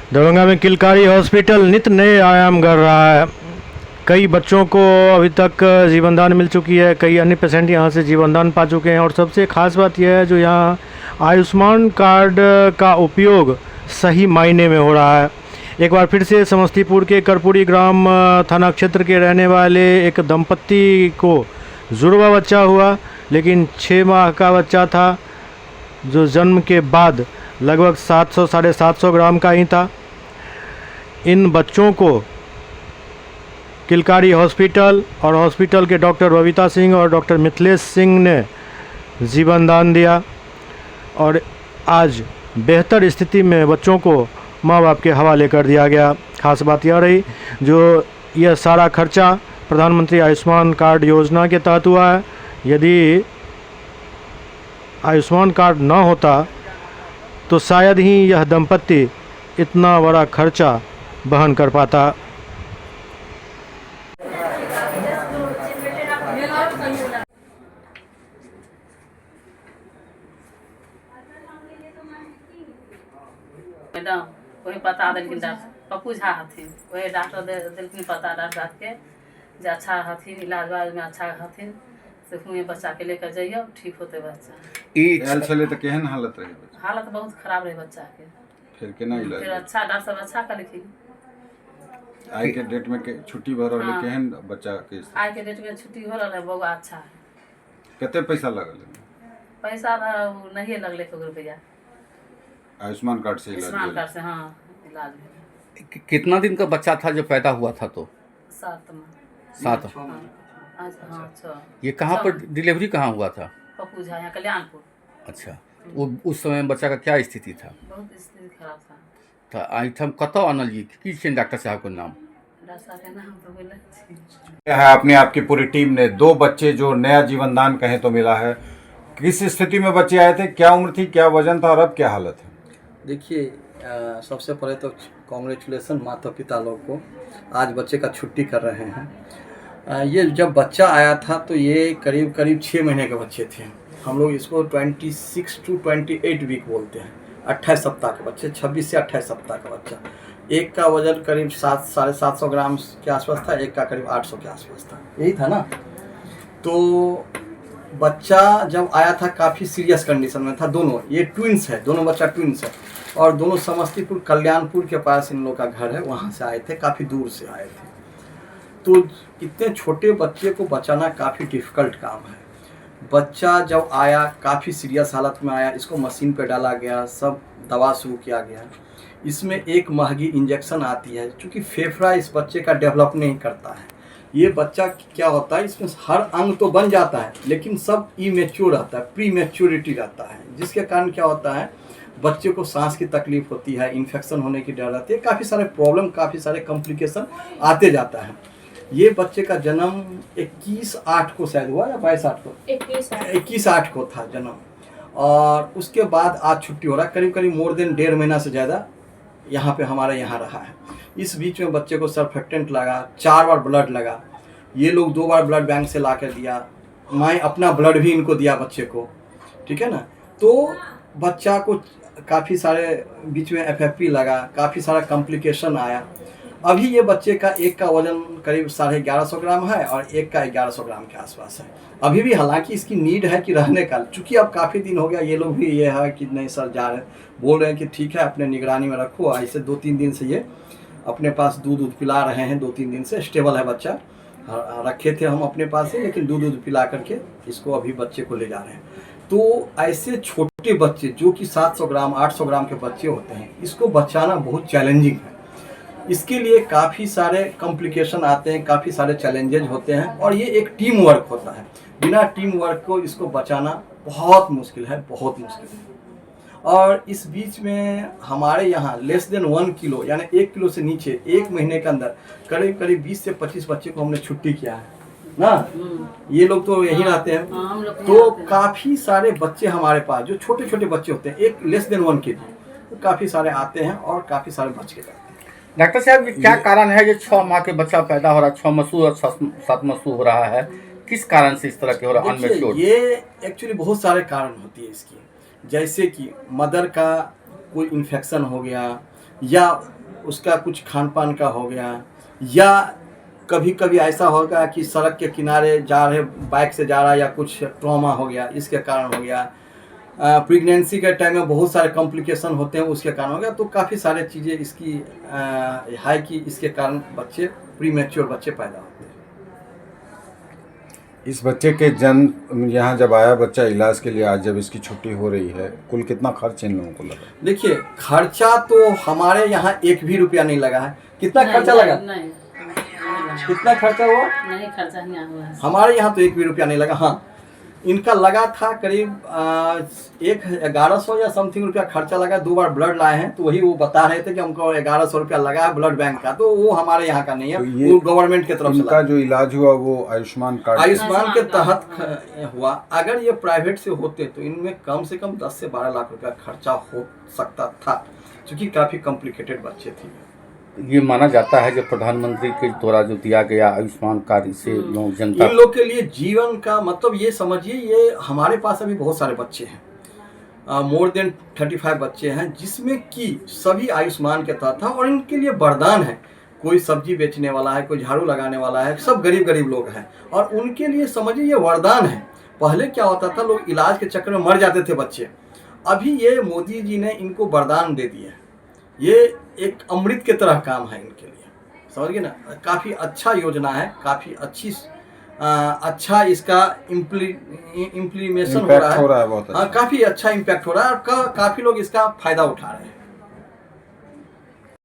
दरभंगा में किलकारी हॉस्पिटल नित नए आयाम गढ़ रहा है। कई बच्चों को अभी तक जीवन दान मिल चुकी है, कई अन्य पेशेंट यहाँ से जीवन दान पा चुके हैं और सबसे ख़ास बात यह है जो यहाँ आयुष्मान कार्ड का उपयोग सही मायने में हो रहा है। एक बार फिर से समस्तीपुर के कर्पूरी ग्राम थाना क्षेत्र के रहने वाले एक दंपत्ति को जुड़वा बच्चा हुआ, लेकिन 6 माह का बच्चा था जो जन्म के बाद लगभग 700 साढ़े 700 ग्राम का ही था। इन बच्चों को किलकारी हॉस्पिटल और हॉस्पिटल के डॉक्टर बबीता सिंह और डॉक्टर मिथिलेश सिंह ने जीवन दान दिया और आज बेहतर स्थिति में बच्चों को माँ बाप के हवाले कर दिया गया। खास बात यह रही जो यह सारा खर्चा प्रधानमंत्री आयुष्मान कार्ड योजना के तहत हुआ है। यदि आयुष्मान कार्ड न होता तो शायद ही यह दंपत्ति इतना बड़ा खर्चा वहन कर पाता। मैडम वही पता दिलखिन पप्पू झा हथिन, वही डॉक्टर दिलखिन पता डॉक्टर के जे अच्छा हथिन, इलाज वाज में अच्छा हथिन से हुए बच्चा के लेकर जाइयो ठीक होते बच्चा। आयल छले तो केहन हालत रहे बच्चा? हालत बहुत खराब रहे बच्चा के। फिर केना इलाज? फिर अच्छा डॉक्टर साहब अच्छा करखिन। आज के डेट में के छुट्टी भर रहले हाँ। केहन बच्चा के? आज के डेट में छुट्टी हो रहा है, बहुत अच्छा है। कते पैसा लगल? पैसा नहीं लगले 1 रुपया। आयुष्मान कार्ड से इलाज आयुष्मान भेल? कार्ड से हाँ इलाज भेल। कितना दिन का बच्चा था जो पैदा हुआ था? तो 7 में 7। हाँ 6 ये कहाँ पर डिलीवरी कहाँ हुआ था? पप्पू झा यहाँ कल्याणपुर। अच्छा, वो उस समय बच्चा का क्या स्थिति था? बहुत स्थिति खराब था। तो आइटम कत आनल जी की छियन डॉक्टर साहब के नाम? डॉक्टर साहब के नाम तो बोले छी। है अपने आपकी पूरी टीम ने 2 बच्चे जो नया जीवन दान कहें तो मिला है। किस स्थिति में बच्चे आए थे, क्या उम्र थी, क्या वजन था और अब क्या हालत है? देखिए, सबसे पहले तो कॉन्ग्रेचुलेसन माता पिता लोग को, आज बच्चे का छुट्टी कर रहे हैं। ये जब बच्चा आया था तो ये करीब करीब 6 महीने के बच्चे थे। हम लोग इसको 26 to 28 वीक बोलते हैं, 28 सप्ताह के बच्चे, 26 से 28 सप्ताह का बच्चा। एक का वजन करीब 7 साढ़े 700 ग्राम के आसपास था, एक का करीब 800 के आसपास था, यही था ना। तो बच्चा जब आया था काफ़ी सीरियस कंडीशन में था। दोनों ये ट्विंस है, दोनों बच्चा ट्विंस है और दोनों समस्तीपुर कल्याणपुर के पास इन लोग का घर है, वहाँ से आए थे, काफ़ी दूर से आए थे। तो इतने छोटे बच्चे को बचाना काफ़ी डिफ़िकल्ट काम है। बच्चा जब आया काफ़ी सीरियस हालत में आया, इसको मशीन पे डाला गया, सब दवा शुरू किया गया। इसमें एक महंगी इंजेक्शन आती है, क्योंकि फेफड़ा इस बच्चे का डेवलप नहीं करता है। ये बच्चा क्या होता है, इसमें हर अंग तो बन जाता है लेकिन सब इमेच्योर रहता है, प्री मैच्योरिटी रहता है, जिसके कारण क्या होता है बच्चे को सांस की तकलीफ होती है, इन्फेक्शन होने की डर रहती है, काफ़ी सारे प्रॉब्लम, काफ़ी सारे कॉम्प्लिकेशन आते जाता है। ये बच्चे का जन्म 21/8 को शायद हुआ या 22/8 को, 21/8 को था जन्म। और उसके बाद आज छुट्टी हो रहा है, करीब करीब मोर देन 1.5 महीना से ज़्यादा यहाँ पे हमारे यहाँ रहा है। इस बीच में बच्चे को सर्फेक्टेंट लगा, 4 बार ब्लड लगा, ये लोग 2 बार ब्लड बैंक से ला कर दिया, मैं अपना ब्लड भी इनको दिया बच्चे को, ठीक है ना। तो बच्चा को काफ़ी सारे बीच में FFP लगा, काफ़ी सारा कॉम्प्लिकेशन आया। अभी ये बच्चे का एक का वजन करीब 1150 ग्राम है और एक का 1100 ग्राम के आसपास है। अभी भी हालांकि इसकी नीड है कि रहने का, चूँकि अब काफ़ी दिन हो गया, ये लोग भी ये है कि नहीं सर जा रहे, बोल रहे हैं कि ठीक है अपने निगरानी में रखो। ऐसे 2-3 दिन से ये अपने पास दूध पिला रहे हैं, 2-3 दिन से स्टेबल है बच्चा। रखे थे हम अपने पास ही, लेकिन दूध पिला करके इसको अभी बच्चे को ले जा रहे हैं। तो ऐसे छोटे बच्चे जो कि 700 ग्राम 800 ग्राम के बच्चे होते हैं, इसको बचाना बहुत चैलेंजिंग है। इसके लिए काफ़ी सारे कॉम्प्लिकेशन आते हैं, काफ़ी सारे चैलेंजेज होते हैं और ये एक टीम वर्क होता है। बिना टीम वर्क को इसको बचाना बहुत मुश्किल है, बहुत मुश्किल है। और इस बीच में हमारे यहाँ लेस देन 1 किलो यानी 1 किलो से नीचे 1 महीने के अंदर करीब करीब 20 से 25 बच्चे को हमने छुट्टी किया है ना। ये लोग तो यहीं रहते हैं। तो काफ़ी सारे बच्चे हमारे पास जो छोटे छोटे बच्चे होते हैं, एक लेस देन 1 kg, तो काफ़ी सारे आते हैं और काफ़ी सारे बच के जाते हैं। डॉक्टर साहब, ये क्या कारण है जो 6 माह के बच्चा पैदा हो रहा है, 6 मसू और 7 मसू हो रहा है? किस कारण से इस तरह के हो रहा है? ये एक्चुअली बहुत सारे कारण होती है इसकी, जैसे कि मदर का कोई इन्फेक्शन हो गया या उसका कुछ खान पान का हो गया, या कभी कभी ऐसा होगा कि सड़क के किनारे जा रहे, बाइक से जा रहा है या कुछ ट्रॉमा हो गया, इसके कारण हो गया। प्रेगनेंसी के टाइम में बहुत सारे कॉम्प्लिकेशन होते हैं, उसके कारण हो गया। तो काफ़ी सारे चीज़ें इसकी है कि इसके कारण बच्चे प्री मैच्योर बच्चे पैदा होते हैं। इस बच्चे के जन्म यहाँ जब आया बच्चा इलाज के लिए, आज जब इसकी छुट्टी हो रही है, कुल कितना खर्च इन लोगों को लगा? देखिए, खर्चा तो हमारे यहाँ 1 भी रुपया नहीं लगा है। कितना खर्चा लगा? नहीं कितना खर्चा हुआ? नहीं, खर्चा नहीं हुआ है। हमारे यहाँ तो 1 भी रुपया नहीं लगा। हाँ, इनका लगा था करीब 1100 या समथिंग रुपया खर्चा लगा। 2 बार ब्लड लाए हैं, तो वही वो बता रहे थे कि हमको 1100 रुपया लगा है ब्लड बैंक का। तो वो हमारे यहाँ का नहीं है, तो वो गवर्नमेंट की तरफ से इनका जो इलाज हुआ वो आयुष्मान कार्ड आयुष्मान के तहत हुआ। अगर ये प्राइवेट से होते तो इनमें कम से कम 10 से 12 लाख रुपया खर्चा हो सकता था, क्योंकि काफ़ी कॉम्प्लिकेटेड बच्चे थे। ये माना जाता है कि प्रधानमंत्री के द्वारा जो दिया गया आयुष्मान कार्ड से लोग जनता इन लोग के लिए जीवन का मतलब ये समझिए, ये हमारे पास अभी बहुत सारे बच्चे हैं, मोर देन 35 बच्चे हैं, जिसमें कि सभी आयुष्मान के तहत था। और इनके लिए वरदान है, कोई सब्जी बेचने वाला है, कोई झाड़ू लगाने वाला है, सब गरीब गरीब लोग हैं, और उनके लिए समझिए ये वरदान है। पहले क्या होता था, लोग इलाज के चक्कर में मर जाते थे बच्चे। अभी ये मोदी जी ने इनको वरदान दे दिया है। ये एक अमृत के तरह काम है इनके लिए, समझ गए ना। काफ़ी अच्छा योजना है, काफ़ी अच्छी अच्छा इसका इम्प्लीमेशन हो रहा है, बहुत अच्छा। काफ़ी अच्छा इम्पैक्ट हो रहा है, और काफ़ी लोग इसका फ़ायदा उठा रहे हैं।